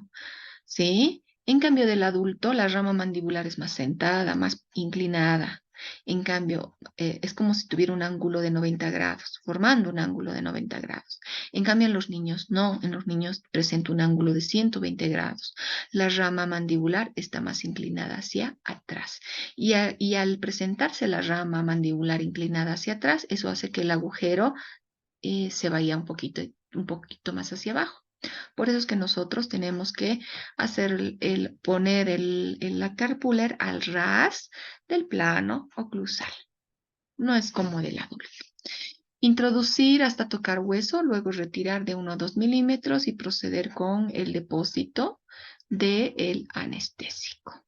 ¿sí? En cambio del adulto, la rama mandibular es más sentada, más inclinada. En cambio, es como si tuviera un ángulo de 90 grados, formando un ángulo de 90 grados. En cambio, en los niños no, en los niños presenta un ángulo de 120 grados. La rama mandibular está más inclinada hacia atrás. Y al presentarse la rama mandibular inclinada hacia atrás, eso hace que el agujero se vaya un poquito más hacia abajo. Por eso es que nosotros tenemos que poner la carpuler al ras del plano oclusal. No es como del adulto. Introducir hasta tocar hueso, luego retirar de 1 a 2 milímetros y proceder con el depósito del anestésico.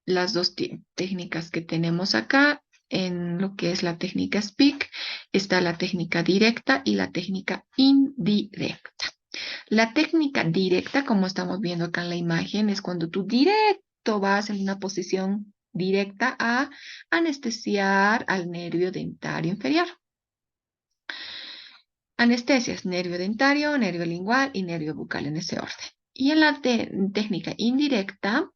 Las dos técnicas que tenemos acá en lo que es la técnica SPEAK. Está la técnica directa y la técnica indirecta. La técnica directa, como estamos viendo acá en la imagen, es cuando tú directo vas en una posición directa a anestesiar al nervio dentario inferior. Anestesias, nervio dentario, nervio lingual y nervio bucal en ese orden. Y en la técnica indirecta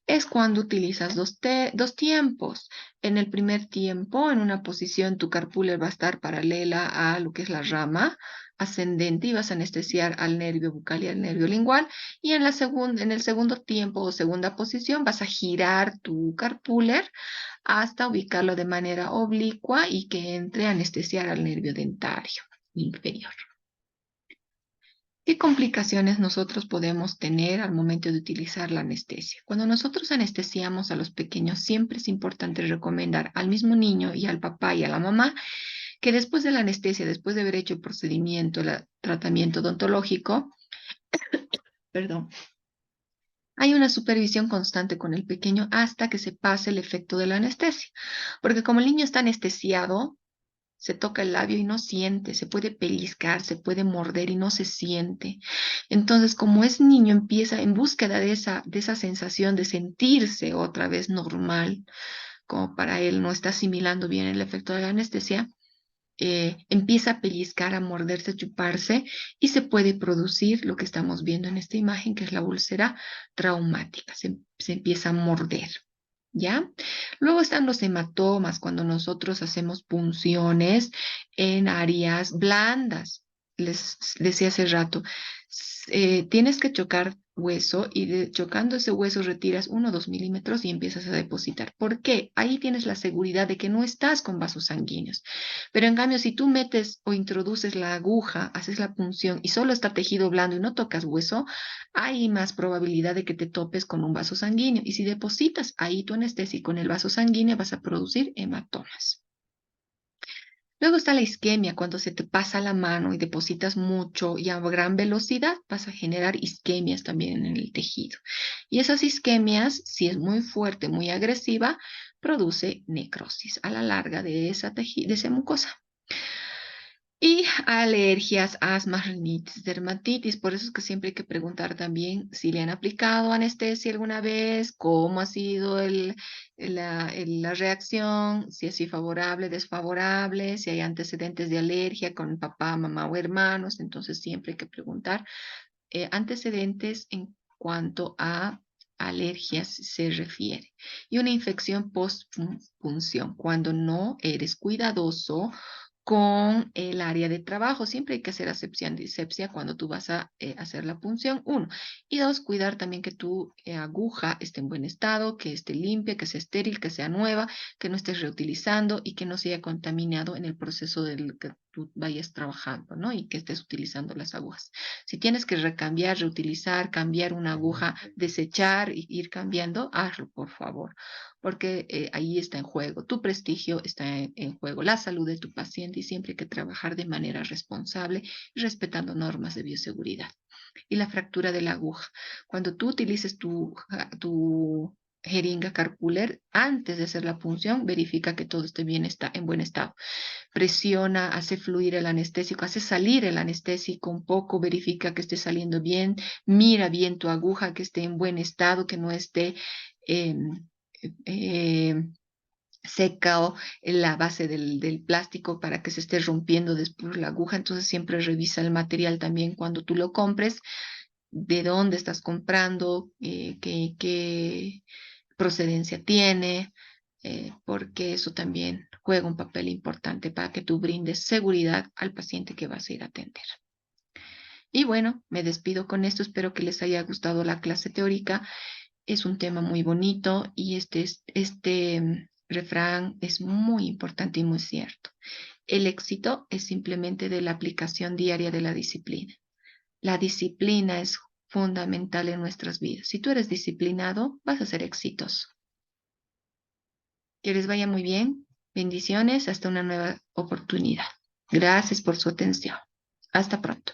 es cuando utilizas dos tiempos. En el primer tiempo, en una posición, tu carpúler va a estar paralela a lo que es la rama ascendente y vas a anestesiar al nervio bucal y al nervio lingual. Y en el segundo tiempo o segunda posición, vas a girar tu carpúler hasta ubicarlo de manera oblicua y que entre a anestesiar al nervio dentario inferior. ¿Qué complicaciones nosotros podemos tener al momento de utilizar la anestesia? Cuando nosotros anestesiamos a los pequeños, siempre es importante recomendar al mismo niño y al papá y a la mamá que después de la anestesia, después de haber hecho el procedimiento, el tratamiento odontológico, perdón, hay una supervisión constante con el pequeño hasta que se pase el efecto de la anestesia. Porque como el niño está anestesiado, se toca el labio y no siente, se puede pellizcar, se puede morder y no se siente. Entonces, como es niño, empieza en búsqueda de esa sensación de sentirse otra vez normal, como para él no está asimilando bien el efecto de la anestesia, empieza a pellizcar, a morderse, a chuparse y se puede producir lo que estamos viendo en esta imagen, que es la úlcera traumática, se empieza a morder. ¿Ya? Luego están los hematomas, cuando nosotros hacemos punciones en áreas blandas. Les decía hace rato, tienes que chocar hueso y chocando ese hueso retiras 1 o 2 milímetros y empiezas a depositar. ¿Por qué? Ahí tienes la seguridad de que no estás con vasos sanguíneos. Pero en cambio, si tú metes o introduces la aguja, haces la punción y solo está tejido blando y no tocas hueso, hay más probabilidad de que te topes con un vaso sanguíneo. Y si depositas ahí tu anestésico en el vaso sanguíneo, vas a producir hematomas. Luego está la isquemia, cuando se te pasa la mano y depositas mucho y a gran velocidad, vas a generar isquemias también en el tejido. Y esas isquemias, si es muy fuerte, muy agresiva, produce necrosis a la larga de de esa mucosa. Y alergias, asma, rinitis, dermatitis. Por eso es que siempre hay que preguntar también si le han aplicado anestesia alguna vez, cómo ha sido la reacción, si es favorable, desfavorable, si hay antecedentes de alergia con papá, mamá o hermanos. Entonces siempre hay que preguntar antecedentes en cuanto a alergias se refiere. Y una infección post-punción, cuando no eres cuidadoso con el área de trabajo. Siempre hay que hacer asepsia y disepsia cuando tú vas a hacer la punción, 1. Y 2, cuidar también que tu aguja esté en buen estado, que esté limpia, que sea estéril, que sea nueva, que no estés reutilizando y que no se haya contaminado en el proceso del que tú vayas trabajando, ¿no? Y que estés utilizando las agujas. Si tienes que recambiar, reutilizar, cambiar una aguja, desechar e ir cambiando, hazlo, por favor, porque ahí está en juego, tu prestigio está en juego, la salud de tu paciente y siempre hay que trabajar de manera responsable y respetando normas de bioseguridad. Y la fractura de la aguja. Cuando tú utilices tu jeringa carpuler, antes de hacer la punción, verifica que todo esté bien, está en buen estado. Presiona, hace fluir el anestésico, hace salir el anestésico un poco, verifica que esté saliendo bien, mira bien tu aguja, que esté en buen estado, que no esté eh, eh, seca o en la base del plástico para que se esté rompiendo después la aguja. Entonces siempre revisa el material también cuando tú lo compres, de dónde estás comprando, qué procedencia tiene, porque eso también juega un papel importante para que tú brindes seguridad al paciente que vas a ir a atender. Y bueno, me despido con esto. Espero que les haya gustado la clase teórica. Es un tema muy bonito y este refrán es muy importante y muy cierto. El éxito es simplemente de la aplicación diaria de la disciplina. La disciplina es fundamental en nuestras vidas. Si tú eres disciplinado, vas a ser exitoso. Que les vaya muy bien. Bendiciones. Hasta una nueva oportunidad. Gracias por su atención. Hasta pronto.